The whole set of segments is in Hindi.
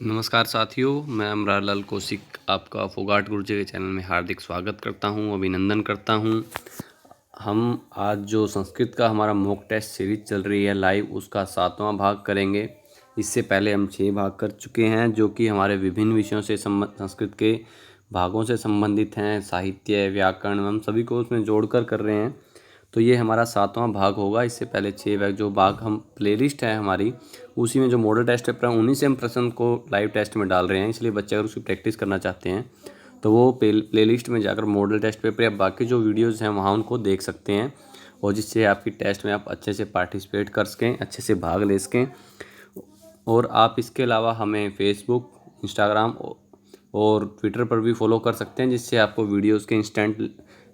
नमस्कार साथियों, मैं अमरार लाल कौशिक आपका फोगाट गुरुजी के चैनल में हार्दिक स्वागत करता हूं, अभिनंदन करता हूं। हम आज जो संस्कृत का हमारा मॉक टेस्ट सीरीज चल रही है लाइव, उसका 7वां भाग करेंगे। इससे पहले हम 6 भाग कर चुके हैं, जो कि हमारे विभिन्न विषयों से संस्कृत के भागों से संबंधित हैं। साहित्य, व्याकरण, हम सभी को उसमें जोड़कर कर रहे हैं। तो ये हमारा 7वां भाग होगा। इससे पहले 6 भाग जो भाग हम प्लेलिस्ट है हमारी, उसी में जो मॉडल टेस्ट पेपर है उन्हीं से हम प्रश्न को लाइव टेस्ट में डाल रहे हैं। इसलिए बच्चे अगर उसकी प्रैक्टिस करना चाहते हैं तो वो प्लेलिस्ट में जाकर मॉडल टेस्ट पेपर या बाकी जो वीडियोज़ हैं वहाँ उनको देख सकते हैं, और जिससे आपकी टेस्ट में आप अच्छे से पार्टिसिपेट कर सकें, अच्छे से भाग ले सकें। और आप इसके अलावा हमें फेसबुक, इंस्टाग्राम और ट्विटर पर भी फॉलो कर सकते हैं, जिससे आपको वीडियोज़ के इंस्टेंट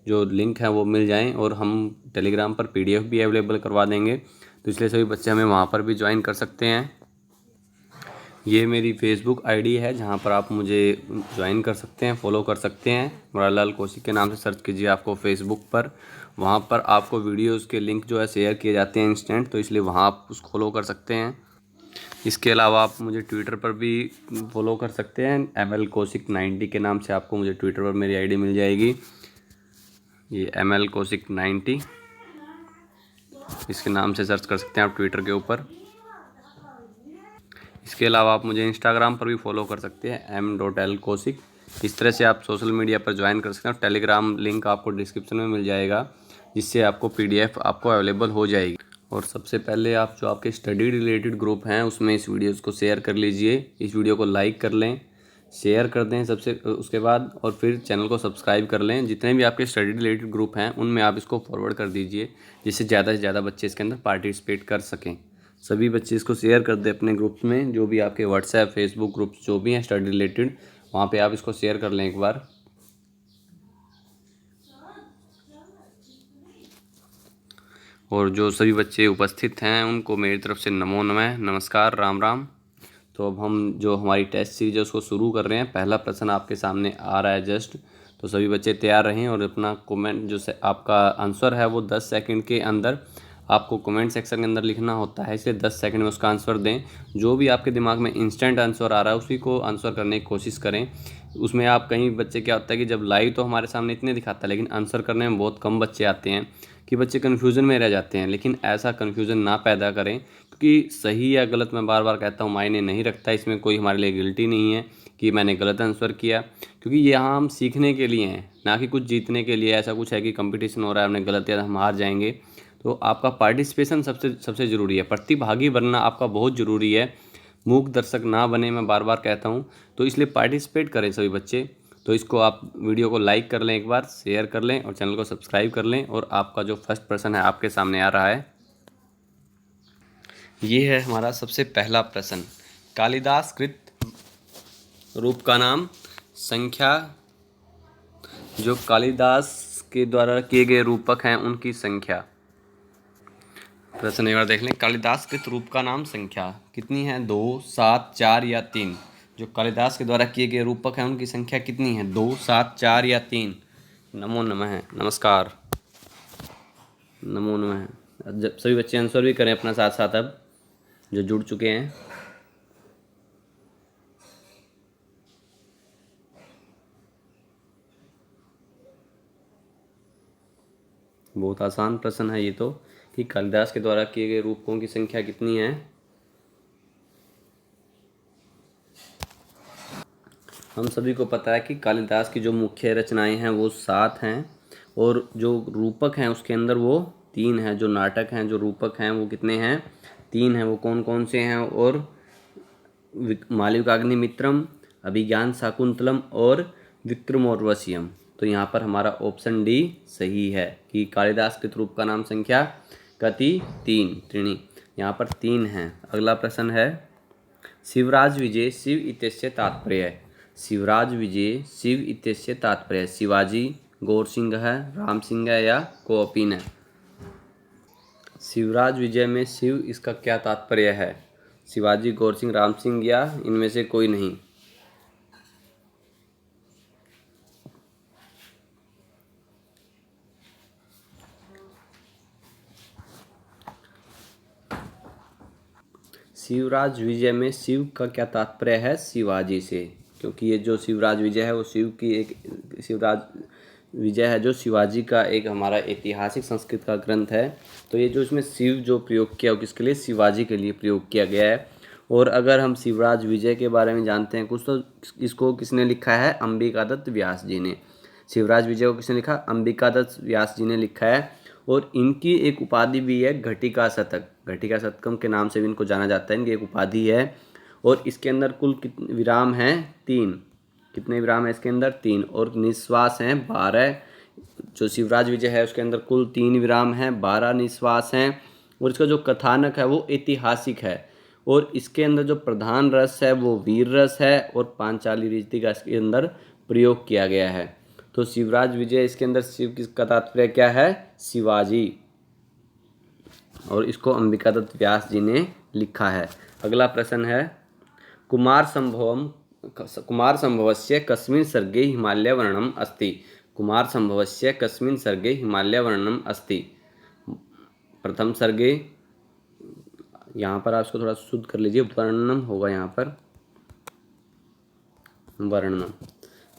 जो लिंक है वो मिल जाएं। और हम टेलीग्राम पर पीडीएफ भी अवेलेबल करवा देंगे, तो इसलिए सभी बच्चे हमें वहाँ पर भी ज्वाइन कर सकते हैं। ये मेरी फेसबुक आईडी है, जहाँ पर आप मुझे ज्वाइन कर सकते हैं, फॉलो कर सकते हैं। अमरार लाल कौशिक के नाम से सर्च कीजिए आपको फेसबुक पर। वहाँ पर आपको वीडियोज़ के लिंक जो है शेयर किए जाते हैं इंस्टेंट, तो इसलिए वहाँ आप उसको फॉलो कर सकते हैं। इसके अलावा आप मुझे ट्विटर पर भी फॉलो कर सकते हैं। ML कौशिक 90 के नाम से आपको मुझे ट्विटर पर मेरी आईडी मिल जाएगी। ये ML कौशिक 90, इसके नाम से सर्च कर सकते हैं आप ट्विटर के ऊपर। इसके अलावा आप मुझे इंस्टाग्राम पर भी फॉलो कर सकते हैं, m.l कौशिक। इस तरह से आप सोशल मीडिया पर ज्वाइन कर सकते हैं। टेलीग्राम लिंक आपको डिस्क्रिप्शन में मिल जाएगा, जिससे आपको PDF आपको अवेलेबल हो जाएगी। और सबसे पहले आप जो आपके स्टडी रिलेटेड ग्रुप हैं उसमें इस वीडियोज़ को शेयर कर लीजिए। इस वीडियो को लाइक कर लें, शेयर कर दें सबसे उसके बाद, और फिर चैनल को सब्सक्राइब कर लें। जितने भी आपके स्टडी रिलेटेड ग्रुप हैं उनमें आप इसको फॉरवर्ड कर दीजिए, जिससे ज़्यादा से ज़्यादा बच्चे इसके अंदर पार्टिसिपेट कर सकें। सभी बच्चे इसको शेयर कर दें अपने ग्रुप्स में, जो भी आपके व्हाट्सएप, फेसबुक ग्रुप्स जो भी हैं स्टडी रिलेटेड, वहाँ पे आप इसको शेयर कर लें एक बार। और जो सभी बच्चे उपस्थित हैं उनको मेरी तरफ से नमो नमः, नमस्कार, राम राम। तो अब हम जो हमारी टेस्ट सीरीज है उसको शुरू कर रहे हैं। पहला प्रश्न आपके सामने आ रहा है जस्ट, तो सभी बच्चे तैयार रहें और अपना कमेंट जो से आपका आंसर है वो 10 सेकंड के अंदर आपको कमेंट सेक्शन के अंदर लिखना होता है, इसलिए 10 सेकंड में उसका आंसर दें। जो भी आपके दिमाग में इंस्टेंट आंसर आ रहा है उसी को आंसर करने की कोशिश करें। उसमें आप कहीं बच्चे क्या होता है कि जब लाइव तो हमारे सामने इतने दिखाता है, लेकिन आंसर करने में बहुत कम बच्चे आते हैं कि बच्चे कन्फ्यूज़न में रह जाते हैं। लेकिन ऐसा कन्फ्यूज़न ना पैदा करें, क्योंकि सही या गलत मैं बार बार कहता हूँ मायने नहीं रखता। इसमें कोई हमारे लिए गिल्टी नहीं है कि मैंने गलत आंसर किया, क्योंकि यहाँ हम सीखने के लिए हैं, ना कि कुछ जीतने के लिए। ऐसा कुछ है कि कंपटीशन हो रहा है, हमने गलत या हम हार जाएंगे। तो आपका पार्टिसिपेशन सबसे सबसे ज़रूरी है, प्रतिभागी बनना आपका बहुत ज़रूरी है। मूक दर्शक ना बने, मैं बार बार कहता हूँ। तो इसलिए पार्टिसिपेट करें सभी बच्चे। तो इसको आप वीडियो को लाइक कर लें, एक बार शेयर कर लें और चैनल को सब्सक्राइब कर लें। और आपका जो फर्स्ट प्रश्न है आपके सामने आ रहा है, ये है हमारा सबसे पहला प्रश्न। कालिदास कृत रूप का नाम संख्या। जो कालिदास के द्वारा किए गए रूपक हैं उनकी संख्या। प्रश्न एक बार देख लें। कालिदास कृत रूप का नाम संख्या कितनी है? 2, 7, 4 या 3। जो कालिदास के द्वारा किए गए रूपक हैं उनकी संख्या कितनी है? 2, 7, 4 या 3। नमो नमः, नमस्कार, नमो नमः। जब सभी बच्चे आंसर भी करें अपना साथ साथ, अब जो जुड़ चुके हैं। बहुत आसान प्रश्न है ये तो, कि कालिदास के द्वारा किए गए रूपकों की संख्या कितनी है। हम सभी को पता है कि कालिदास की जो मुख्य रचनाएं हैं वो 7 हैं, और जो रूपक हैं उसके अंदर वो 3 हैं। जो नाटक हैं, जो रूपक हैं वो कितने हैं? 3 हैं। वो कौन कौन से हैं? और मालविकाग्निमित्रम, अभिज्ञान शाकुंतलम और विक्रमोर्वशीयम। तो यहाँ पर हमारा ऑप्शन डी सही है कि कालिदास कृत रूप का नाम संख्या कति? 3, त्रीणि। यहाँ पर 3 हैं। अगला प्रश्न है, शिवराज विजय शिव इत्यस्य तात्पर्य। शिवराज विजय शिव इत्यस्य तात्पर्य शिवाजी, गौर सिंह है, राम सिंह है या कोपिन है? शिवराज विजय में शिव इसका क्या तात्पर्य है? शिवाजी, गौर सिंह, राम सिंह या इनमें से कोई नहीं? शिवराज विजय में शिव का क्या तात्पर्य है? शिवाजी से, क्योंकि ये जो शिवराज विजय है वो शिव की एक शिवराज विजय है जो शिवाजी का एक हमारा ऐतिहासिक संस्कृत का ग्रंथ है। तो ये जो इसमें शिव जो प्रयोग किया वो किसके लिए? शिवाजी के लिए प्रयोग किया गया है। और अगर हम शिवराज विजय के बारे में जानते हैं कुछ, तो इसको किसने लिखा है? अंबिकादत्त व्यास जी ने। शिवराज विजय को किसने लिखा? अंबिकादत्त व्यास जी ने लिखा है। और इनकी एक उपाधि भी है घटिका शतक, घटिका शतकम के नाम से भी इनको जाना जाता है, इनकी एक उपाधि है। और इसके अंदर कुल कितने विराम हैं? 3। कितने विराम है इसके अंदर? 3। और निश्वास हैं 12। जो शिवराज विजय है उसके अंदर कुल 3 विराम हैं, 12 निश्वास हैं। और इसका जो कथानक है वो ऐतिहासिक है। और इसके अंदर जो प्रधान रस है वो वीर रस है, और पांचाली रीति का इसके अंदर प्रयोग किया गया है। तो शिवराज विजय, इसके अंदर शिव किसका तात्पर्य क्या है? शिवाजी। और इसको अंबिकादत्त व्यास जी ने लिखा है। अगला प्रश्न है, कुमार संभवस्य कस्मिन् सर्गे हिमालय वर्णनम् अस्ति? कुमार संभवस्य कस्मिन् सर्गे हिमालय वर्णनम् अस्ति? प्रथम सर्गे, यहाँ पर आप इसको थोड़ा शुद्ध कर लीजिए, वर्णनम होगा यहाँ पर, वर्णनम।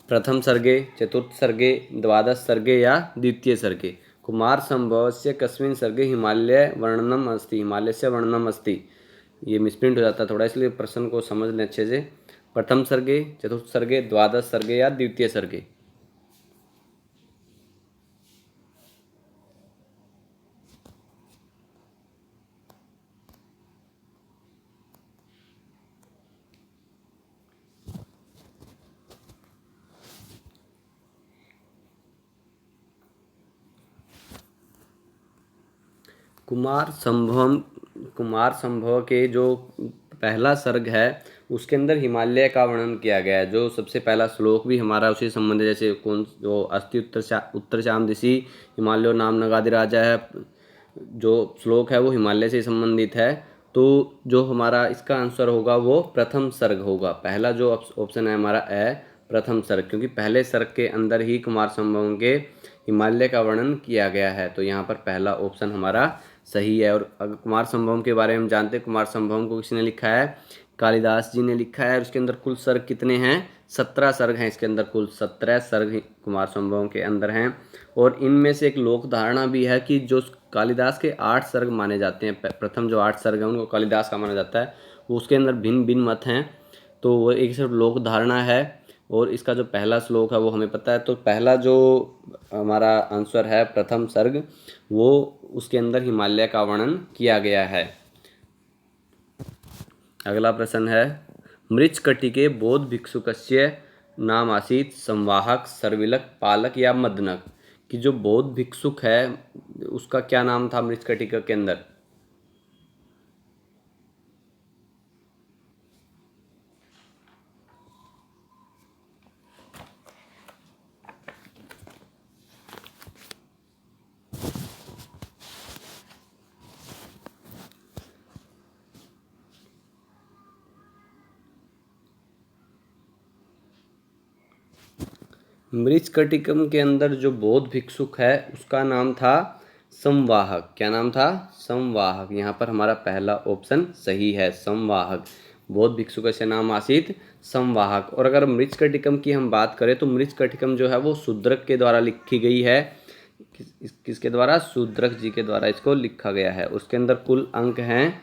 प्रथम सर्गे, चतुर्थ सर्गे, द्वादश सर्गे या द्वितीय सर्गे? कुमार संभवस्य कस्मिन् सर्गे हिमालय वर्णनम अस्ति? हिमालय से वर्णनम अस्ति, ये मिसप्रिंट हो जाता है थोड़ा, इसलिए प्रश्न को समझ लें अच्छे से। प्रथम सर्गे, चतुर्थ सर्गे, द्वादश सर्गे या द्वितीय सर्गे? कुमार संभव के जो पहला सर्ग है उसके अंदर हिमालय का वर्णन किया गया है। जो सबसे पहला श्लोक भी हमारा उसी संबंध, जैसे कौन जो अस्ति उत्तर श्याम दिशि हिमालय नाम नगादि राजा है, जो श्लोक है वो हिमालय से संबंधित है। तो जो हमारा इसका आंसर होगा वो प्रथम सर्ग होगा। पहला जो ऑप्शन है हमारा है प्रथम सर्ग, क्योंकि पहले सर्ग के अंदर ही कुमार संभव के हिमालय का वर्णन किया गया है। तो यहाँ पर पहला ऑप्शन हमारा सही है। और अगर कुमार संभवम के बारे में जानते हैं, कुमार संभवम को किसने लिखा है? कालिदास जी ने लिखा है। और इसके अंदर कुल सर्ग कितने हैं? 17 सर्ग हैं। इसके अंदर कुल 17 सर्ग कुमार संभवम के अंदर हैं। और इनमें से एक लोक धारणा भी है कि जो कालिदास के 8 सर्ग माने जाते हैं, प्रथम जो 8 सर्ग हैं उनको कालिदास का माना जाता है, वो उसके अंदर भिन्न भिन्न मत हैं। तो वो एक सिर्फ लोक धारणा है। और इसका जो पहला श्लोक है वो हमें पता है। तो पहला जो हमारा आंसर है प्रथम सर्ग, वो उसके अंदर हिमालय का वर्णन किया गया है। अगला प्रश्न है, मृच्छकटिके बौद्ध भिक्षुकस्य नाम आसीत् संवाहक, सर्विलक, पालक या मदनक? कि जो बौद्ध भिक्षुक है उसका क्या नाम था मृच्छकटिका के अंदर? मृच्छकटिकम के अंदर जो बौद्ध भिक्षुक है उसका नाम था संवाहक। क्या नाम था? संवाहक। यहाँ पर हमारा पहला ऑप्शन सही है, संवाहक। बौद्ध भिक्षुक से नाम आसीत् संवाहक। और अगर मृच्छकटिकम की हम बात करें तो मृच्छकटिकम जो है वो शूद्रक के द्वारा लिखी गई है। किसके द्वारा? शूद्रक जी के द्वारा इसको लिखा गया है। उसके अंदर कुल अंक हैं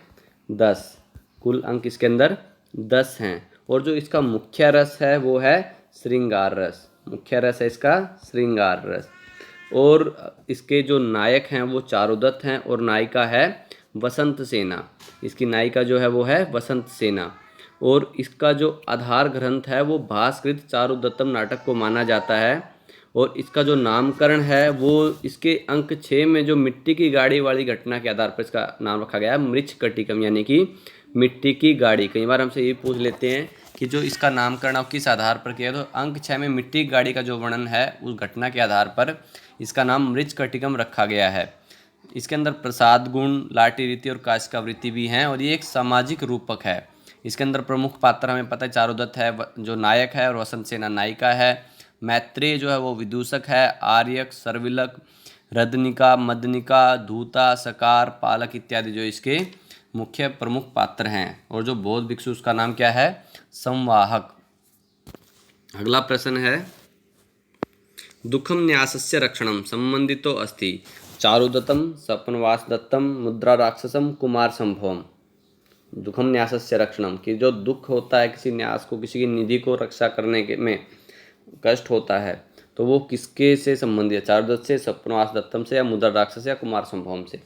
10। कुल अंक इसके अंदर 10 हैं। और जो इसका मुख्य रस है वो है श्रृंगार रस। मुख्य रस है इसका श्रृंगार रस। और इसके जो नायक हैं वो चारुदत्त हैं, और नायिका है वसंत सेना। इसकी नायिका जो है वो है वसंत सेना। और इसका जो आधार ग्रंथ है वो भास्कृत चारुदत्तम नाटक को माना जाता है। और इसका जो नामकरण है वो इसके अंक 6 में जो मिट्टी की गाड़ी वाली घटना के आधार पर इसका नाम रखा गया है मृच्छकटिकम, यानी कि मिट्टी की गाड़ी। कई बार हमसे ये पूछ लेते हैं कि जो इसका नामकरण अब किस आधार पर किया, तो अंक 6 में मिट्टी की गाड़ी का जो वर्णन है उस घटना के आधार पर इसका नाम मृच्छकटिकम रखा गया है। इसके अंदर प्रसाद गुण, लाठी रीति और काशिका वृत्ति भी हैं। और ये एक सामाजिक रूपक है। इसके अंदर प्रमुख पात्र हमें पता है चारुदत्त है जो नायक है, और वसंत सेना नायिका है। मैत्रेय जो है वो विदूषक है। आर्यक, सर्विलक, रदनिका, मदनिका, धूता, सकार, पालक इत्यादि जो इसके मुख्य प्रमुख पात्र हैं। और जो बौद्ध भिक्षु उसका नाम क्या है? संवाहक। अगला प्रश्न है, दुःखम न्यासस्य रक्षणम संबंधितो अस्ति चारुदत्तम, स्वप्नवासदत्तम, मुद्रा राक्षसम, कुमार संभवम। दुःखम न्यासस्य रक्षणम, कि जो दुख होता है किसी न्यास को, किसी की निधि को रक्षा करने के में कष्ट होता है, तो वो किसके से संबंधित है? चारुदत्त से, स्वप्नवासदत्तम से, या मुद्रा राक्षस, या कुमार संभवम से?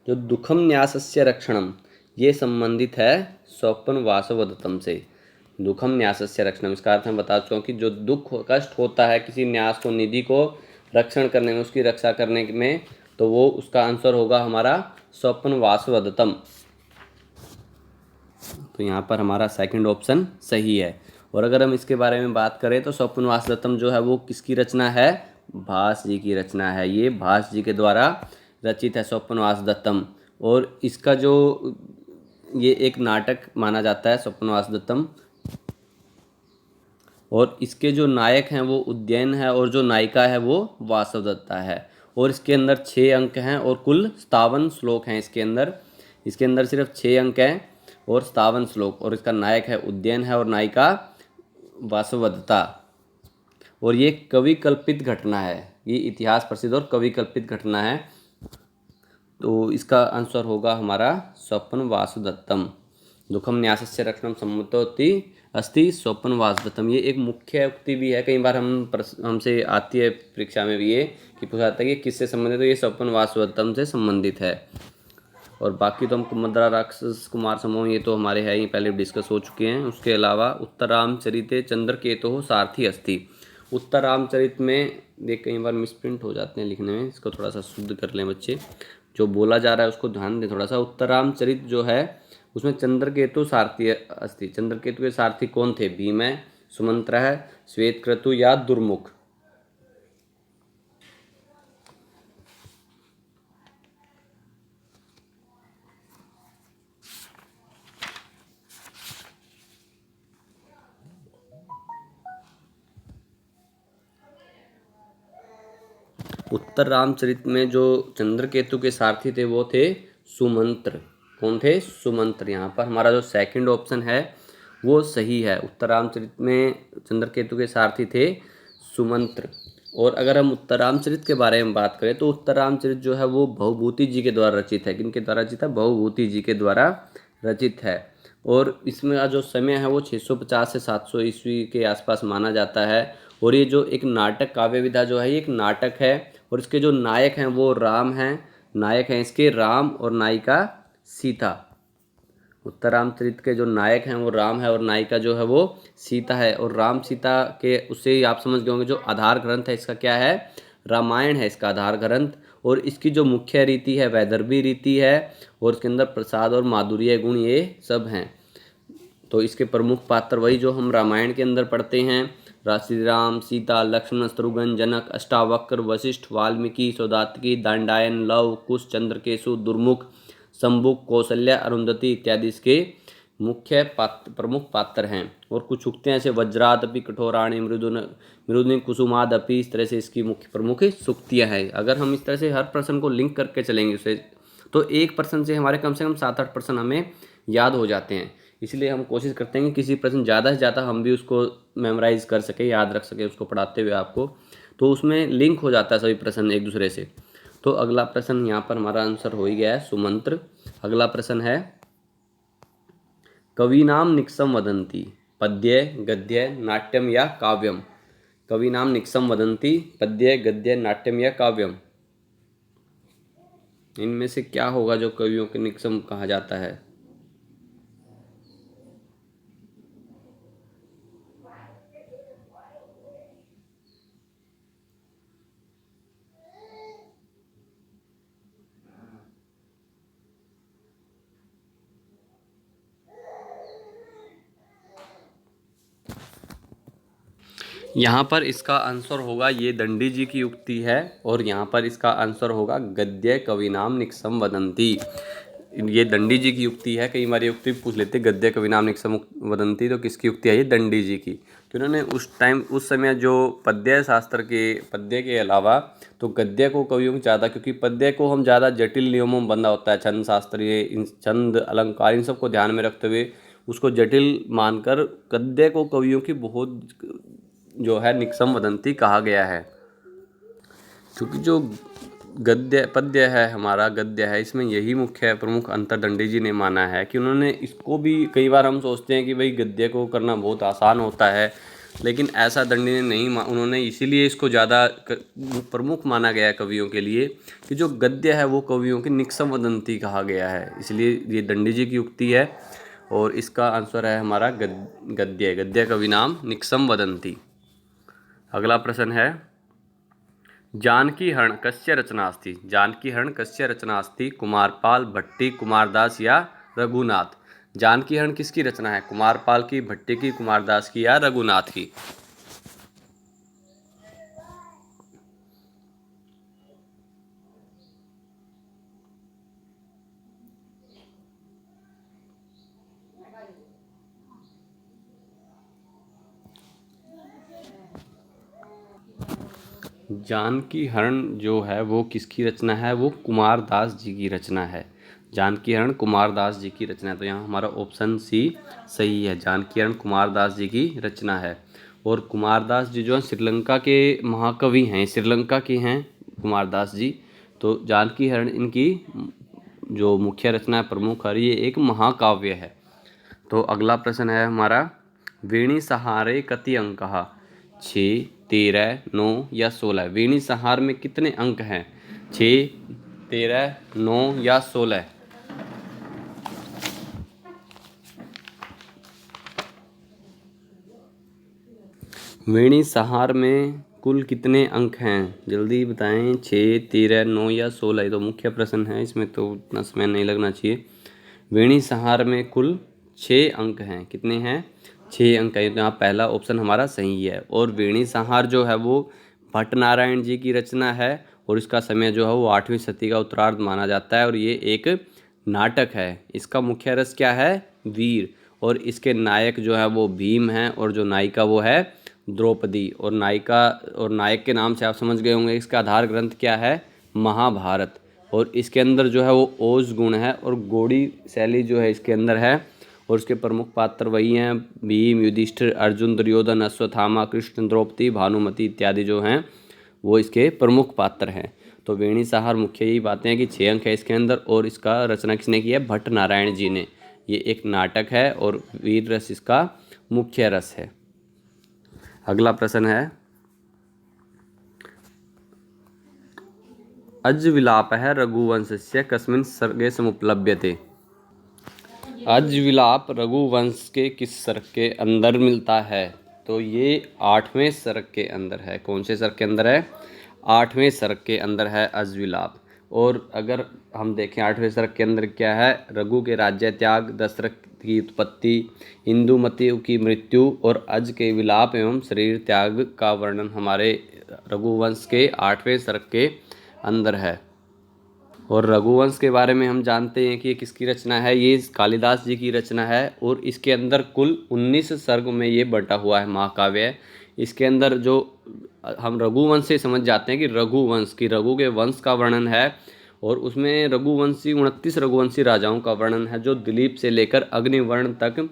जो दुखम न्यासस्य रक्षणम, ये संबंधित है स्वप्न वासवदत्तम से। दुखम न्यासस्य रक्षणम, इसका अर्थ मैं बता चुका हूँ कि जो दुख कष्ट होता है किसी न्यास को, निधि को रक्षण करने में, उसकी रक्षा करने में, तो वो उसका आंसर होगा हमारा स्वप्न वासवदत्तम। तो यहाँ पर हमारा सेकंड ऑप्शन सही है। और अगर हम इसके बारे में बात करें तो स्वप्न वासवदत्तम जो है वो किसकी रचना है? भास जी की रचना है। ये भास जी के द्वारा रचित है स्वप्न वासवदत्तम। और इसका जो ये एक नाटक माना जाता है स्वप्न वासवदत्तम। और इसके जो नायक हैं वो उदयन है, और जो नायिका है वो वासवदत्ता है। और इसके अंदर 6 अंक हैं और कुल 57 श्लोक हैं इसके अंदर सिर्फ 6 अंक हैं और 57 श्लोक। और इसका नायक है उदयन है और नायिका वासवदत्ता। और ये कवि कल्पित घटना है, ये इतिहास प्रसिद्ध और कवि कल्पित घटना है। तो इसका आंसर होगा हमारा स्वप्न वासुदत्तम। दुखम न्यासस्य रक्षणम सम्मुतोति अस्ति स्वप्न वासुदत्तम। ये एक मुख्य उक्ति भी है, कई बार हमसे आती है परीक्षा में भी ये कि पूछा जाता है कि किससे संबंधित, तो ये स्वप्न वासुदत्तम से संबंधित है। और बाकी तो हम मुद्रा राक्षस, कुमार समूह, ये तो हमारे है ही, पहले डिस्कस हो चुके हैं। उसके अलावा उत्तरामचरिते चंद्रकेतु सारथी अस्ति। उत्तरामचरित में देख कई बार मिसप्रिंट हो जाते हैं लिखने में, इसको थोड़ा सा शुद्ध कर लें बच्चे, जो बोला जा रहा है उसको ध्यान दें थोड़ा सा। उत्तरामचरित जो है उसमें चंद्रकेतु सारथी अस्ति। चंद्रकेतु के सारथी कौन थे? भीम है, सुमंत्रा है, श्वेतक्रतु या दुर्मुख? उत्तर रामचरित में जो चंद्रकेतु के सारथी थे वो थे सुमंत्र। कौन थे? सुमंत्र। यहाँ पर हमारा जो सेकंड ऑप्शन है वो सही है। उत्तर रामचरित में चंद्रकेतु के सारथी थे सुमंत्र। और अगर हम उत्तर रामचरित के बारे में बात करें तो उत्तर रामचरित जो है वो भवभूति जी के द्वारा रचित है। किनके द्वारा रचित है? भवभूति जी के द्वारा रचित है। और इसमें जो समय है वो 650 से 700 ईस्वी के आसपास माना जाता है। और ये जो एक नाटक, काव्य विधा जो है ये एक नाटक है। और इसके जो नायक हैं वो राम हैं, नायक हैं इसके राम, और नायिका सीता। उत्तर रामचरित के जो नायक हैं वो राम है और नायिका जो है वो सीता है। और राम सीता के उससे ही आप समझ गए होंगे जो आधार ग्रंथ है इसका क्या है? रामायण है इसका आधार ग्रंथ। और इसकी जो मुख्य रीति है वैदर्भी रीति है। और इसके अंदर प्रसाद और माधुर्य गुण ये सब हैं। तो इसके प्रमुख पात्र वही जो हम रामायण के अंदर पढ़ते हैं, श्री राम, सीता, लक्ष्मण, शत्रुघ्न, जनक, अष्टावक्र, वशिष्ठ, वाल्मीकि, सौदातिकी, दांडायन, लव, कुश, चंद्रकेशु, दुर्मुख, शंबुक, कौशल्या, अरुंधति इत्यादि इसके मुख्य प्रमुख पात्र हैं। और कुछ उक्तियाँ ऐसे वज्रादपि कठोराणि मृदुनि कुसुमादपि, इस तरह से इसकी मुख्य प्रमुख सूक्तियाँ हैं। अगर हम इस तरह से हर प्रश्न को लिंक करके चलेंगे उसे, तो एक प्रश्न से हमारे कम से कम 7-8 प्रश्न हमें याद हो जाते हैं। इसलिए हम कोशिश करते हैं कि किसी प्रश्न ज़्यादा से ज़्यादा हम भी उसको मेमोराइज़ कर सके, याद रख सके उसको पढ़ाते हुए आपको, तो उसमें लिंक हो जाता है सभी प्रश्न एक दूसरे से। तो अगला प्रश्न यहाँ पर हमारा आंसर हो ही गया है सुमंत्र। अगला प्रश्न है, कवीनाम निक्सम वदंती पद्य, गद्य, नाट्यम या काव्यम? कवीनाम निक्सम वदंती पद्य, गद्य, नाट्यम या काव्यम? इनमें से क्या होगा जो कवियों के निक्सम कहा जाता है? यहाँ पर इसका आंसर होगा, ये दंडी जी की उक्ति है, और यहाँ पर इसका आंसर होगा गद्य कविनाम निक्सम वदंती। ये दंडी जी की उक्ति है। कई बार ये उक्ति पूछ लेते, गद्य कविनाम निक्सम वदंती, तो किसकी उक्ति है? ये दंडी जी की। तो उन्होंने उस समय जो पद्य शास्त्र के पद्य के अलावा तो गद्य को कवियों को ज़्यादा, क्योंकि पद्य को हम ज़्यादा जटिल नियमों में बंधा होता है, छंद शास्त्रीय, इन छंद अलंकार इन सबको ध्यान में रखते हुए उसको जटिल मानकर गद्य को कवियों की बहुत जो है निक्सम वदंती कहा गया है। क्योंकि जो गद्य पद्य है, हमारा गद्य है, इसमें यही मुख्य प्रमुख अंतर दंडी जी ने माना है कि उन्होंने इसको भी, कई बार हम सोचते हैं कि भाई गद्य को करना बहुत आसान होता है, लेकिन ऐसा दंडी ने नहीं उन्होंने इसीलिए इसको ज़्यादा प्रमुख माना गया है कवियों के लिए कि जो गद्य है वो कवियों की निक्सम वदंती कहा गया है, इसलिए ये दंडी जी की उक्ति है। और इसका आंसर है हमारा गद्य, गद्य कवि नाम निक्सम वदंती। अगला प्रश्न है, जानकी हरण कस्य रचना अस्ति? जानकी हरण कस्य रचना अस्ति? कुमारपाल, भट्टी, कुमारदास या रघुनाथ? जानकी हरण किसकी रचना है? कुमारपाल की, भट्टी की, कुमारदास की या रघुनाथ की? जानकी हरण जो है वो किसकी रचना है? वो कुमारदास जी की रचना है। जानकी हरण कुमारदास जी की रचना है, तो यहाँ हमारा ऑप्शन सी सही है। जानकी हरण कुमारदास जी की रचना है। और कुमारदास जी जो है श्रीलंका के महाकवि हैं, श्रीलंका के हैं कुमारदास जी। तो जानकी हरण इनकी जो मुख्य रचना है, प्रमुख है, ये एक महाकाव्य है। तो अगला प्रश्न है हमारा, वेणी सहारे कति अंकः? 6, 13, 9 या 16? वेणी सहार में कितने अंक हैं? 6, 13, 9 या 16? वेणी सहार में कुल कितने अंक हैं? जल्दी बताएं। 6, 13, 9 या 16? ये तो मुख्य प्रश्न है, इसमें तो उतना समय नहीं लगना चाहिए। वेणी सहार में कुल 6 अंक हैं। कितने हैं? 6 अंक है। तो यहाँ पहला ऑप्शन हमारा सही है। और वेणी संहार जो है वो भट्ट नारायण जी की रचना है, और इसका समय जो है वो 8वीं सदी का उत्तरार्ध माना जाता है, और ये एक नाटक है। इसका मुख्य रस क्या है? वीर। और इसके नायक जो है वो भीम हैं, और जो नायिका वो है द्रौपदी। और नायिका और नायक के नाम से आप समझ गए होंगे इसका आधार ग्रंथ क्या है? महाभारत। और इसके अंदर जो है वो ओज गुण है, और गौड़ी शैली जो है इसके अंदर है। और उसके प्रमुख पात्र वही हैं भीम, युधिष्ठिर, अर्जुन, दुर्योधन, अश्वत्थामा, कृष्ण, द्रौपदी, भानुमति इत्यादि जो हैं वो इसके प्रमुख पात्र हैं। तो वेणी सहार मुख्य यही बातें हैं कि 6 अंक है इसके अंदर, और इसका रचना किसने की है? भट्ट नारायण जी ने। ये एक नाटक है, और वीर रस इसका मुख्य रस है। अगला प्रश्न है, अज्विलापः रघुवंशस्य कस्मिन् सर्गे समुपलभ्यते? अज्विलाप रघुवंश के किस सर्ग के अंदर मिलता है? तो ये 8वें सर्ग के अंदर है। कौन से सर्ग के अंदर है? 8वें सर्ग के अंदर है अज्विलाप। और अगर हम देखें 8वें सर्ग के अंदर क्या है? रघु के राज्य त्याग, दशरथ की उत्पत्ति, इंदुमती की मृत्यु और अज के विलाप एवं शरीर त्याग का वर्णन हमारे रघुवंश के 8वें सर्ग के अंदर है। और रघुवंश के बारे में हम जानते हैं कि ये किसकी रचना है? ये कालिदास जी की रचना है, और इसके अंदर कुल 19 सर्ग में ये बटा हुआ है, महाकाव्य है। इसके अंदर जो हम रघुवंश से समझ जाते हैं कि रघुवंश की रघु के वंश का वर्णन है, और उसमें रघुवंशी 29 रघुवंशी राजाओं का वर्णन है, जो दिलीप से लेकर अग्निवर्ण तक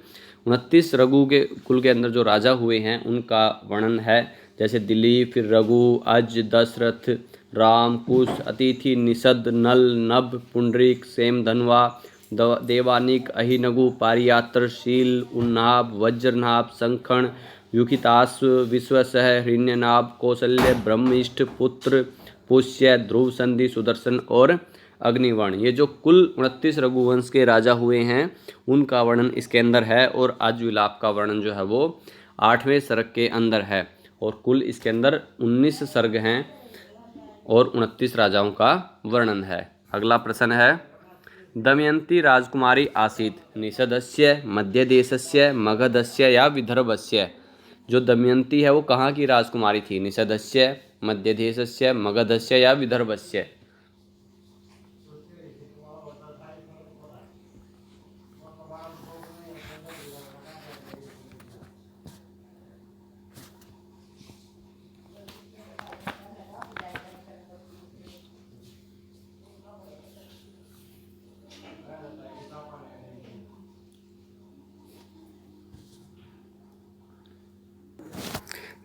29 रघु के कुल के अंदर जो राजा हुए हैं उनका वर्णन है। जैसे दिलीप, फिर रघु, अज, दशरथ, राम, कुश, अतिथि, निषद, नल, नभ, पुंडरीक, सेम, धनवा, देवानिक, अहिनगु, पारियात्र, शील, उन्नाभ, वज्रनाभ, संखण, युखिताश्व, विश्वसह, हिरण्यनाभ, कौशल्य, ब्रह्मिष्ठ, पुत्र, पुष्य, ध्रुव, संधि, सुदर्शन और अग्निवर्ण। ये जो कुल 29 रघुवंश के राजा हुए हैं उनका वर्णन इसके अंदर है, और अज्विलाप का वर्णन जो है वो 8वें सर्ग के अंदर है। और कुल इसके अंदर 19 सर्ग हैं और 29 राजाओं का वर्णन है। अगला प्रश्न है, दमयंती राजकुमारी आसीत् निषदस्य, मध्यदेशस्य, मगधस्य या विदर्भस्य? जो दमयंती है वो कहाँ की राजकुमारी थी? निषदस्य, मध्यदेशस्य, मगधस्य या विदर्भस्य?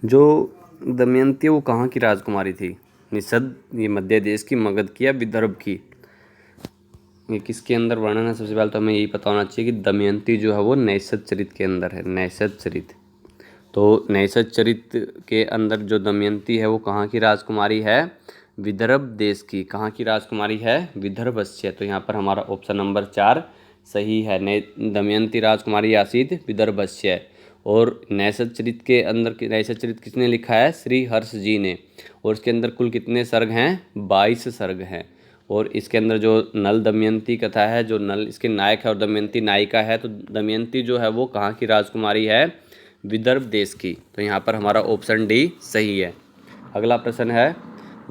जो दमयंती वो कहाँ की राजकुमारी थी? निषद, ये मध्य देश की, मगध की या विदर्भ की? ये किसके अंदर वर्णन है? सबसे पहले तो हमें यही पता होना चाहिए कि दमयंती जो है वो नैषद चरित के अंदर है। नैषद चरित, तो नैषद चरित के अंदर जो दमयंती है वो कहाँ की राजकुमारी है? विदर्भ देश की। कहाँ की राजकुमारी है? विदर्भस्य। तो यहाँ पर हमारा ऑप्शन नंबर 4 सही है। दमयंती राजकुमारी आसीत विदर्भस्य। और नैषद चरित के अंदर, नैषद चरित किसने लिखा है? श्री हर्ष जी ने। और इसके अंदर कुल कितने सर्ग हैं? 22 सर्ग हैं। और इसके अंदर जो नल दमयंती कथा है, जो नल इसके नायक है और दमयंती नायिका है, तो दमयंती जो है वो कहाँ की राजकुमारी है? विदर्भ देश की। तो यहाँ पर हमारा ऑप्शन डी सही है। अगला प्रश्न है,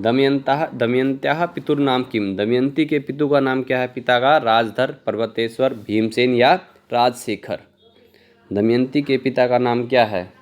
दमयंत्याः पितुर्नाम किम? दमयंती के पितु का नाम क्या है? पिता का राजधर, पर्वतेश्वर, भीमसेन या राजशेखर? दमयंती के पिता का नाम क्या है?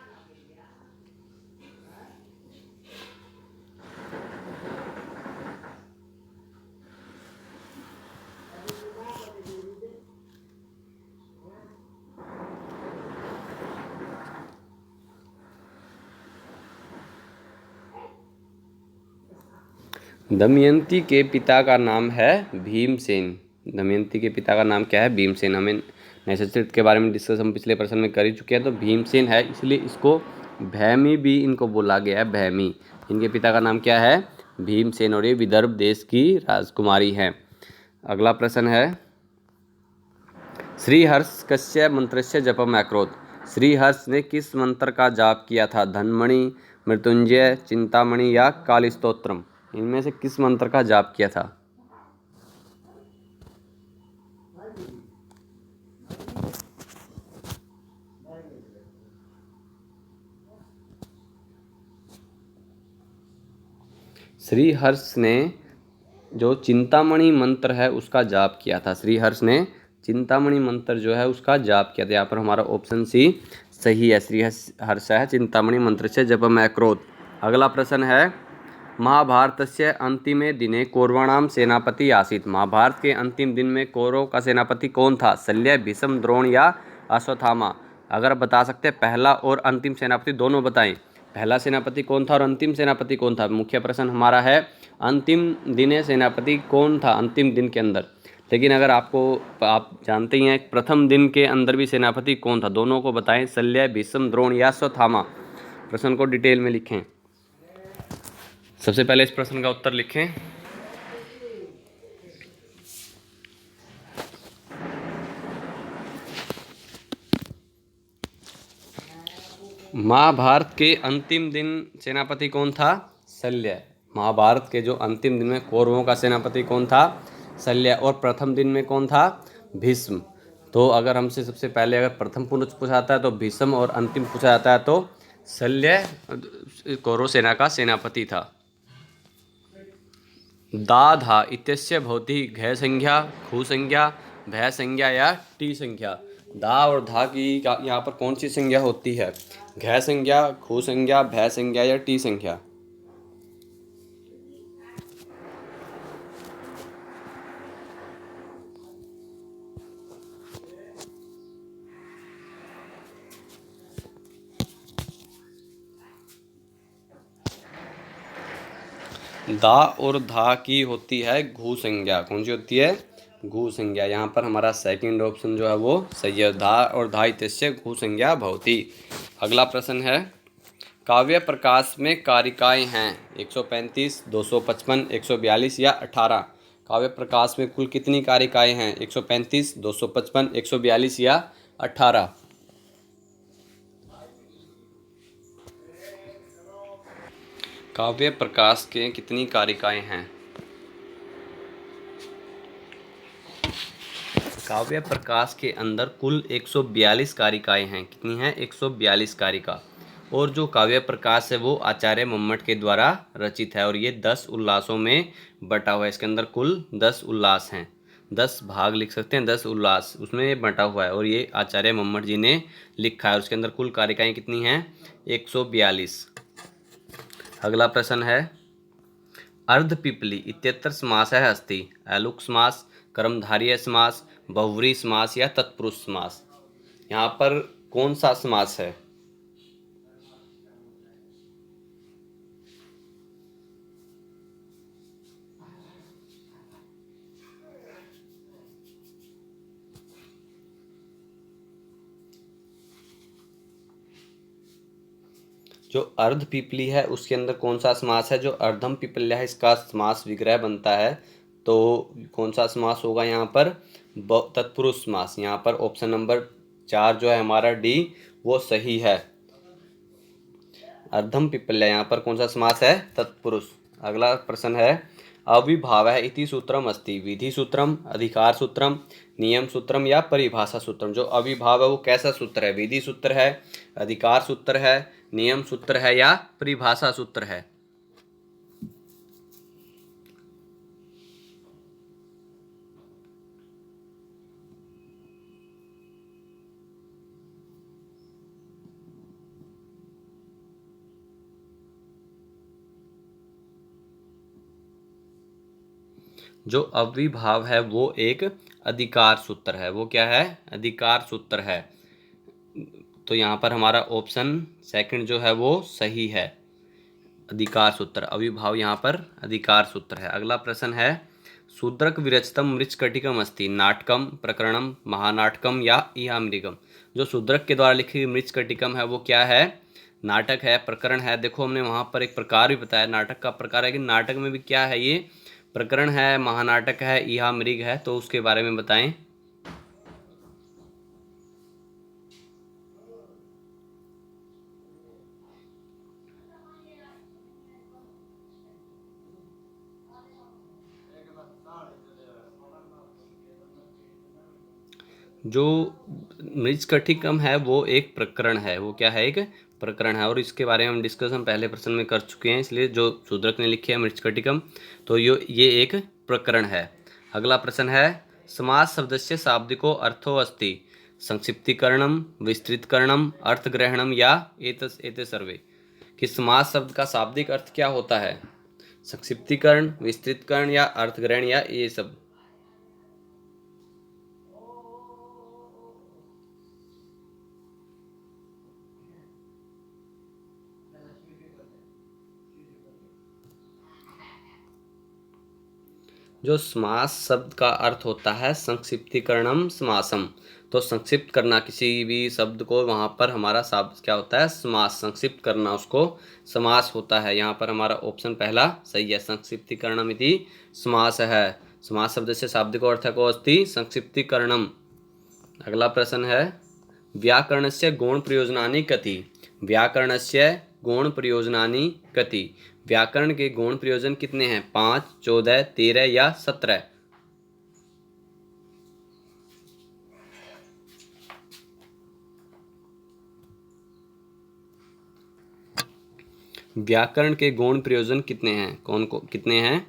दमयंती के पिता का नाम है भीमसेन। दमयंती के पिता का नाम क्या है? भीमसेन। हमें नैषद के बारे में डिस्कस हम पिछले प्रश्न में कर ही चुके हैं। तो भीमसेन है, इसलिए इसको भैमी भी इनको बोला गया है, भैमी। इनके पिता का नाम क्या है? भीमसेन। और ये विदर्भ देश की राजकुमारी है। अगला प्रश्न है, श्रीहर्ष कस्य मंत्रस्य जपम अकरोत्? श्रीहर्ष ने किस मंत्र का जाप किया था? धनमणि, मृत्युंजय, चिंतामणि या कालीस्तोत्रम? इनमें से किस मंत्र का जाप किया था? श्रीहर्ष ने जो चिंतामणि मंत्र है उसका जाप किया था। श्रीहर्ष ने चिंतामणि मंत्र जो है उसका जाप किया था। यहाँ पर हमारा ऑप्शन सी सही है। श्रीहर्ष है चिंतामणि मंत्र से जपम अकरोत्। अगला प्रश्न है, महाभारतस्य अंतिमे दिने कौरवाणाम सेनापति आसीत्? महाभारत के अंतिम दिन में कौरव का सेनापति कौन था? शल्य, भीष्म, द्रोण या अश्वत्थामा? अगर आप बता सकते हैं पहला और अंतिम सेनापति दोनों बताएं। पहला सेनापति कौन था और अंतिम सेनापति कौन था? मुख्य प्रश्न हमारा है अंतिम दिने सेनापति कौन था अंतिम दिन के अंदर। लेकिन अगर आप जानते ही हैं प्रथम दिन के अंदर भी सेनापति कौन था, दोनों को बताएं। शल्य, भीष्म, द्रोण या अश्वत्थामा? प्रश्न को डिटेल में लिखें। सबसे पहले इस प्रश्न का उत्तर लिखें। महाभारत के अंतिम दिन सेनापति कौन था? शल्य। महाभारत के जो अंतिम दिन में कौरवों का सेनापति कौन था? शल्य। और प्रथम दिन में कौन था? भीष्म। तो अगर हमसे सबसे पहले अगर प्रथम पूछा जाता है तो भीष्म, और अंतिम पूछा जाता है तो शल्य कौरव सेना का सेनापति था। दा धा इत्यस्य भवति घ संज्ञा, खु संज्ञा, भय संज्ञा या टी संज्ञा? दा और धा की यहाँ पर कौन सी संज्ञा होती है? घ संज्ञा, खु संज्ञा, भय संज्ञा या टी संज्ञा? दा और धा की होती है घु संज्ञा। कौन सी होती है? घु संज्ञा। यहाँ पर हमारा सेकंड ऑप्शन जो है वो सही है। धा और धा इत्यस्य घु संज्ञा भवति। अगला प्रश्न है, काव्य प्रकाश में कारिकाएं हैं 135, 255, 142 या 18? काव्य प्रकाश में कुल कितनी कारिकाएं हैं? 135, 255, 142 या 18? काव्य प्रकाश के कितनी कारिकाएं हैं? काव्य प्रकाश के अंदर कुल 142 कारिकाएं हैं। कितनी हैं? 142 कारिका। और जो काव्य प्रकाश है वो आचार्य मम्मट के द्वारा रचित है और ये 10 उल्लासों में बटा हुआ है। इसके अंदर कुल 10 उल्लास हैं, 10 भाग लिख सकते हैं, 10 उल्लास उसमें ये बटा हुआ है और ये आचार्य मम्मट जी ने लिखा है और उसके अंदर कुल कारिकाएँ कितनी हैं? 142। अगला प्रश्न है अर्धपिपली इत्यत्र समासः अस्ति। ऐलुक समास, कर्मधारय समास, बहुव्रीहि समास या तत्पुरुष समास। यहाँ पर कौन सा समास है? जो अर्ध पिपली है उसके अंदर कौन सा समास है? जो अर्धम पिपल्या है इसका समास विग्रह बनता है, तो कौन सा समास होगा यहाँ पर? तत्पुरुष समास। यहाँ पर ऑप्शन नंबर 4 जो है हमारा डी वो सही है। अर्धम पिपल्या यहाँ पर कौन सा समास है? तत्पुरुष। अगला प्रश्न है अविभावः इति सूत्रम अस्ति। विधि सूत्रम, अधिकार सूत्रम, नियम सूत्रम या परिभाषा सूत्रम। जो अविभाव है वो कैसा सूत्र है? विधि सूत्र है, अधिकार सूत्र है, नियम सूत्र है या परिभाषा सूत्र है? जो अविभाव है वो एक अधिकार सूत्र है। वो क्या है? अधिकार सूत्र है। तो यहाँ पर हमारा ऑप्शन सेकंड जो है वो सही है, अधिकार सूत्र। अविभाव यहाँ पर अधिकार सूत्र है। अगला प्रश्न है शूद्रक विरचितम मृच्छकटिकम अस्ति। नाटकम, प्रकरणम, महानाटकम या इहामृगम। जो शूद्रक के द्वारा लिखी मृच्छकटिकम है वो क्या है? नाटक है, प्रकरण है। देखो हमने वहाँ पर एक प्रकार भी बताया, नाटक का प्रकार है कि नाटक में भी क्या है? ये प्रकरण है, महानाटक है, इहामृग है। तो उसके बारे में बताएं। जो मृच्छकटिकम है वो एक प्रकरण है। वो क्या है? एक प्रकरण है और इसके बारे में हम डिस्कशन पहले प्रश्न में कर चुके हैं। इसलिए जो शूद्रक ने लिखी है मृच्छकटिकम, तो ये एक प्रकरण है। अगला प्रश्न है समास शब्दस्य शाब्दिको अर्थो अस्ति। संक्षिप्तीकरणम, विस्तृतकरणम, अर्थग्रहणम या एते सर्वे। कि समास शब्द का शाब्दिक अर्थ क्या होता है? संक्षिप्तीकरण, विस्तृतकरण या अर्थग्रहण या ये सब। जो समास शब्द का अर्थ होता है संक्षिप्तीकरणम समासम। तो संक्षिप्त करना किसी भी शब्द को, वहाँ पर हमारा शब्द क्या होता है? समास। संक्षिप्त करना उसको समास होता है। यहाँ पर हमारा ऑप्शन पहला सही है, संक्षिप्तीकरणम इति समास है। समास शब्द से शाब्दिक अर्थ को अस्ति संक्षिप्तीकरणम। अगला प्रश्न है व्याकरणस्य गौण प्रयोजनानि कति। व्याकरणस्य गौण प्रयोजनानि कति। व्याकरण के गौण प्रयोजन कितने हैं? 5, 14, 13 या 17। व्याकरण के गौण प्रयोजन कितने हैं? कितने हैं?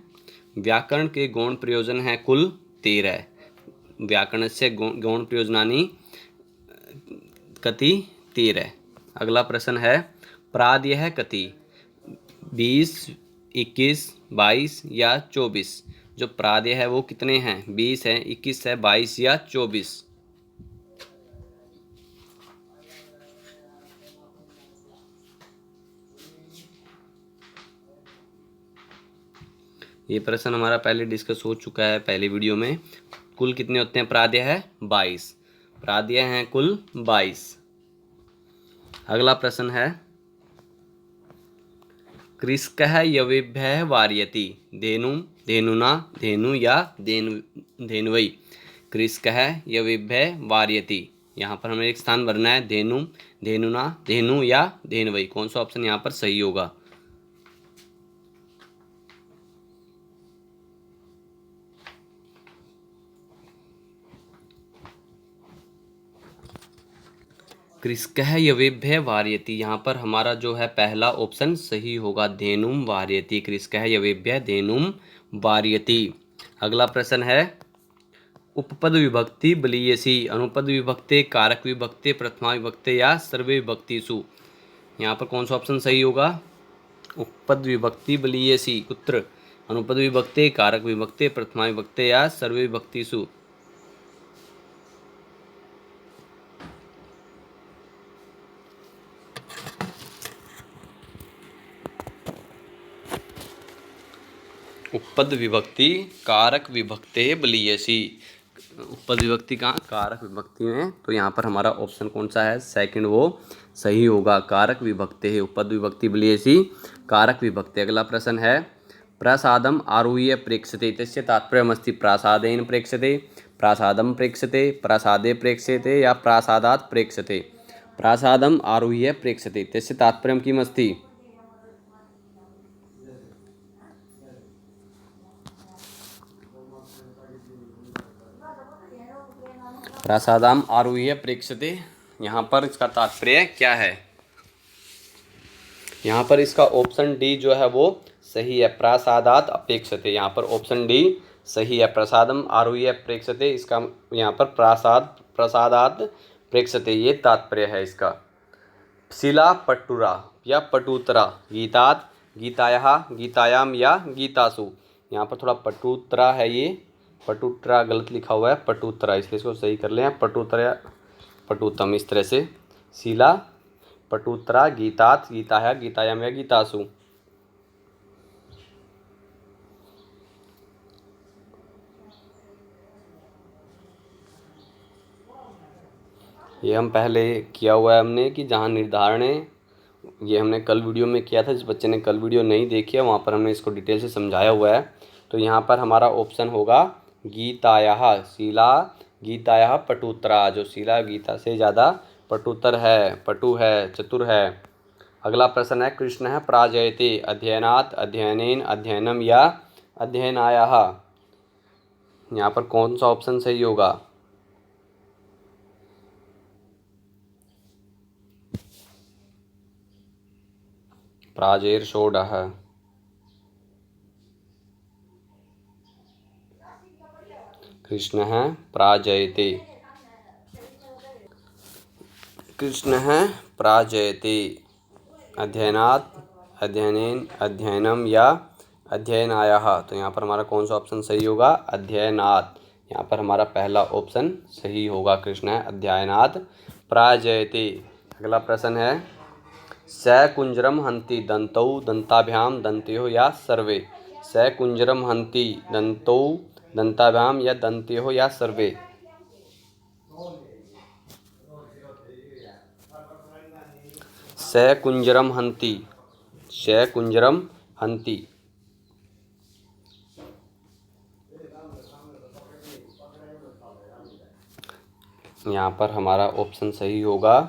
व्याकरण के गौण प्रयोजन हैं कुल 13। व्याकरण से गौण प्रयोजनानि कति 13। अगला प्रश्न है प्रादयः कति। 20, 21, 22 या 24। जो प्रादय है वो कितने हैं? 20 है, 21 है, 22 या 24। ये प्रश्न हमारा पहले डिस्कस हो चुका है पहले वीडियो में। कुल कितने होते हैं? प्रादय है 22। प्रादय हैं कुल 22। अगला प्रश्न है कृषकः यवेभ्यः वारयति। धेनु, धेनुना, धेनु या धेनुवै। कृषकः यवेभ्यः वारयति। यहाँ पर हमें एक स्थान भरना है, धेनु, धेनुना, धेनु या धेनुवै। कौन सा ऑप्शन यहाँ पर सही होगा? कृषकः यवेभ्यः वारयति। यहाँ पर हमारा जो है पहला ऑप्शन सही होगा, धेनुम वारयति। कृषकः यवेभ्यः धेनुम वारयति। अगला प्रश्न है, उपपद विभक्ति बलीयसी। अनुपद विभक्ते, कारक विभक्ते, प्रथमा विभक्ते या सर्वे विभक्तिषु। यहाँ पर कौन सा ऑप्शन सही होगा? उपपद विभक्ति बलीयसी। कुत्र? अनुपद विभक्ते, कारक विभक्ते, प्रथमा विभक्ते या सर्वे विभक्तिषु। उपपद विभक्ति कारक विभक्ते बलीयसी। उपपद विभक्ति कहाँ? कारक विभक्ति में। तो यहाँ पर हमारा ऑप्शन कौन सा है? सेकंड वो सही होगा, कारक विभक्ते है। उपपद विभक्ति बलीयसी कारक विभक्ति। अगला प्रश्न है, प्रसादम आरुह्य प्रेक्ष्यते तस्य तात्पर्यमस्ति। प्रासादेन प्रेक्ष्यते, प्रासादम प्रेक्ष्यते, प्रासादे प्रेक्ष्यते या प्रासादात् प्रेक्ष्यते। प्रासादम आरुह्य प्रेक्ष्यते तस्य तात्पर्यं किम् अस्ति? प्रासादाम आरुह्य प्रेक्ष्यते, यहाँ पर इसका तात्पर्य क्या है? यहाँ पर इसका ऑप्शन डी जो है वो सही है, प्रासादात अपेक्षते। यहाँ पर ऑप्शन डी सही है, प्रसादम आरुह्य प्रेक्ष्यते। इसका यहाँ पर प्रसादात प्रेक्ष्यते ये तात्पर्य है इसका। शिला पट्टुरा या पटुतरा, गीतात, गीतायाः, गीतायाम या गीतासु। यहाँ पर थोड़ा पटुतरा है, ये पटुतरा गलत लिखा हुआ है, पटुतरा, इसलिए इसको सही कर लें। पटुतरा, पटुतम, इस तरह से। शिला पटुतरा, गीतात, गीतायाः, गीतायाम या गीतासु। ये हम पहले किया हुआ है हमने कि जहाँ निर्धारण है, ये हमने कल वीडियो में किया था। जिस बच्चे ने कल वीडियो नहीं देखी है वहाँ पर हमने इसको डिटेल से समझाया हुआ है। तो यहाँ पर हमारा ऑप्शन होगा गीतायाः। शिला गीतायाः पटुतरा, जो शिला गीता से ज़्यादा पटुतर है, पटु है, चतुर है। अगला प्रश्न है, कृष्णः प्राजयते अध्ययनात्, अध्ययनेन, अध्ययनम या अध्ययनायाः। यहाँ पर कौन सा ऑप्शन सही होगा? प्राजेर्षोडः। कृष्णः प्राजयते, कृष्णः प्राजयते अध्ययनात्, अध्ययनेन, अध्ययनम या अध्ययनायाः। तो यहाँ पर हमारा कौन सा ऑप्शन सही होगा? अध्ययनात्। यहाँ पर हमारा पहला ऑप्शन सही होगा, कृष्णः अध्ययनात् प्राजयते। अगला प्रश्न है, सकुंजरम हन्ति दन्तौ, दन्ताभ्याम, दन्तयोः या सर्वे। सकुंजरम हन्ति दन्तौ, दन्ताभ्याम या दन्तयोः या सर्वे। सकुंजरम हन्ति, सकुंजरम हन्ति। यहाँ पर हमारा ऑप्शन सही होगा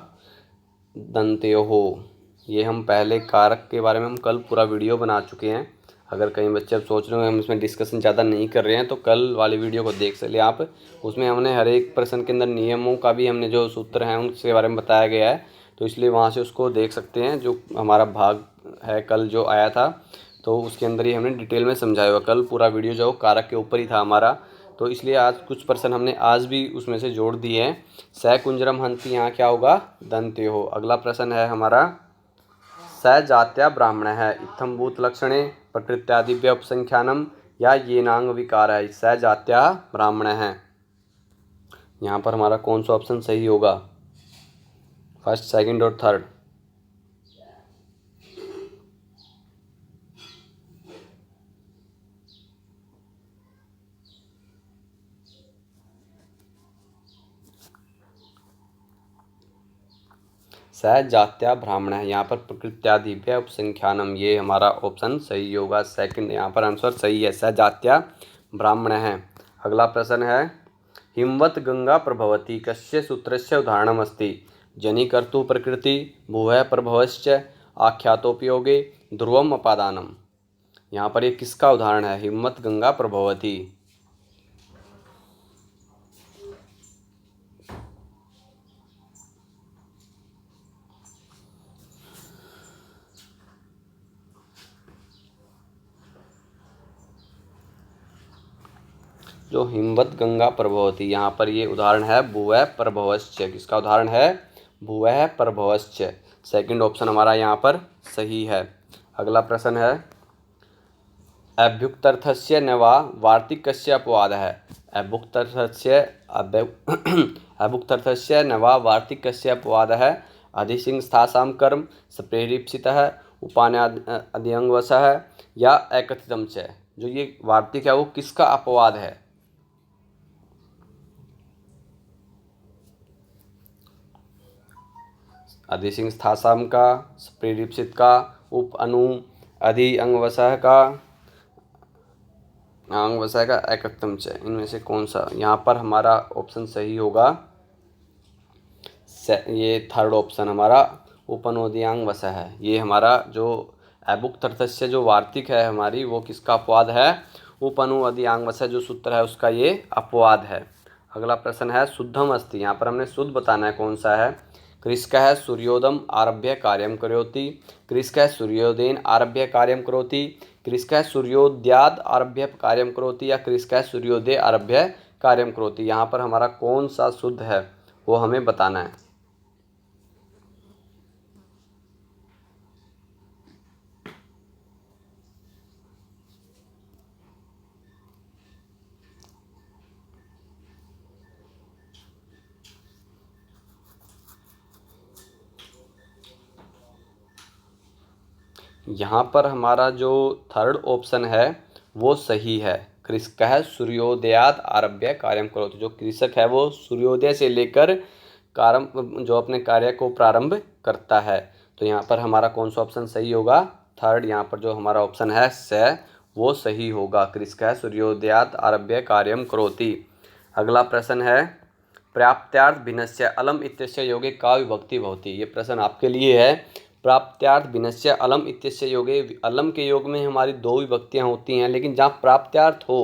दन्तयोः। ये हम पहले कारक के बारे में हम कल पूरा वीडियो बना चुके हैं। अगर कहीं बच्चे अब सोच रहे हो हम इसमें डिस्कशन ज़्यादा नहीं कर रहे हैं तो कल वाली वीडियो को देख सकते आप। उसमें हमने हर एक प्रश्न के अंदर नियमों का भी हमने जो सूत्र हैं उनके बारे में बताया गया है। तो इसलिए वहाँ से उसको देख सकते हैं, जो हमारा भाग है कल जो आया था तो उसके अंदर ही हमने डिटेल में समझाया हुआ। कल पूरा वीडियो जो कारक के ऊपर ही था हमारा, तो इसलिए आज कुछ प्रश्न हमने आज भी उसमें से जोड़ दिए हैं। सकुंजरम हन्ति यहाँ क्या होगा? दन्तयोः। अगला प्रश्न है हमारा, स जात्या ब्राह्मण है इत्थम्भूत लक्षणे प्रकृत्यादिव्य उपसंख्यानम या येनांग विकार है। स जात्या ब्राह्मण है, यहाँ पर हमारा कौन सा ऑप्शन सही होगा? फर्स्ट, सेकंड और थर्ड। स जात्या ब्राह्मण है, यहाँ पर प्रकृत्यादिव्य उपसंख्यानम, ये हमारा ऑप्शन सही होगा, सेकंड यहाँ पर आंसर सही है, स जात्या ब्राह्मण है। अगला प्रश्न है, हिमवत गंगा प्रभवती कस्य सूत्रस्य उदाहरणमस्ति। जनिकर्तु प्रकृति, भुवः प्रभवश्च, आख्यातोपयोगे, ध्रुवम अपादानम। यहाँ पर ये किसका उदाहरण है? हिमवत गंगा प्रभवती। जो हिमवत गंगा प्रभवती, यहाँ पर ये उदाहरण है भुवः प्रभवश्च। किसका उदाहरण है? भुवः प्रभवश्च। सेकंड ऑप्शन हमारा यहाँ पर सही है। अगला प्रश्न है अभ्युक्तर्थस्य न वा वार्तिकस्य अपवादः। अभुक्तर्थस्य न वा वार्तिकस्य अपवादः अधिसिंस्थासां कर्म सप्रेरिप्सितः उपान्याद्यंगवशः या अकथितम च। जो ये वार्तिक है वो किसका अपवाद है? अधिसिंस्थासां का, सप्रेरिप्सित का, उप अनु अधि अंगवशः का, अंगवशः का, अकथितम च। इनमें से कौन सा? यहाँ पर हमारा ऑप्शन सही होगा ये थर्ड ऑप्शन हमारा उपनोदियांग वशः है। ये हमारा जो अभुक्तर्थस्य जो वार्तिक है हमारी वो किसका अपवाद है? उपनुअदियांग वशः जो सूत्र है उसका ये अपवाद है। अगला प्रश्न है शुद्धम अस्ति। यहाँ पर हमने शुद्ध बताना है कौन सा है। कृषकः सूर्योदम आरभ्य कार्यं करोति, कृषकः सूर्योदयेन आरभ्य कार्यं करोति, कृषकः सूर्योदयाद आरभ्य कार्यं करोति या कृषकः सूर्योदय आरभ्य कार्यं करोति। यहाँ पर हमारा कौन सा शुद्ध है वो हमें बताना है। यहाँ पर हमारा जो थर्ड ऑप्शन है वो सही है। कृषकः सूर्योदयात आरभ्य कार्यं करोति। जो कृषक है वो सूर्योदय से लेकर जो अपने कार्य को प्रारंभ करता है। तो यहाँ पर हमारा कौन सा ऑप्शन सही होगा? थर्ड। यहाँ पर जो हमारा ऑप्शन है स वो सही होगा। कृषकः सूर्योदयात आरभ्य कार्यं करोति। अगला प्रश्न है प्राप्त्यार्थ भिन्नस्य अलम इत्यस्य योगे का विभक्ति भवति। ये प्रश्न आपके लिए है। प्राप्त्यार्थ भिन्नस्य अलम इत्यस्य योगे, अलम के योग में हमारी दो विभक्तियाँ होती हैं, लेकिन जहाँ प्राप्त्यार्थ हो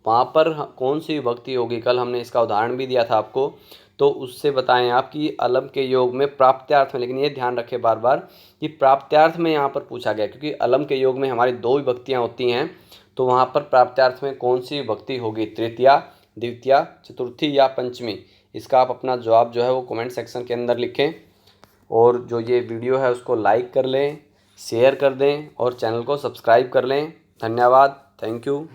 वहाँ पर कौन सी विभक्ति होगी? कल हमने इसका उदाहरण भी दिया था आपको, तो उससे बताएं आप कि अलम के योग में प्राप्त्यार्थ में। लेकिन ये ध्यान रखें बार बार कि प्राप्त्यार्थ में यहाँ पर पूछा गया, क्योंकि अलम के योग में हमारी दो विभक्तियाँ होती हैं, तो वहाँ पर प्राप्त्यार्थ में कौन सी विभक्ति होगी? तृतीया, द्वितीया, चतुर्थी या पंचमी? इसका आप अपना जवाब जो है वो कमेंट सेक्शन के अंदर लिखें। और जो ये वीडियो है उसको लाइक कर लें, शेयर कर दें और चैनल को सब्सक्राइब कर लें। धन्यवाद। Thank you.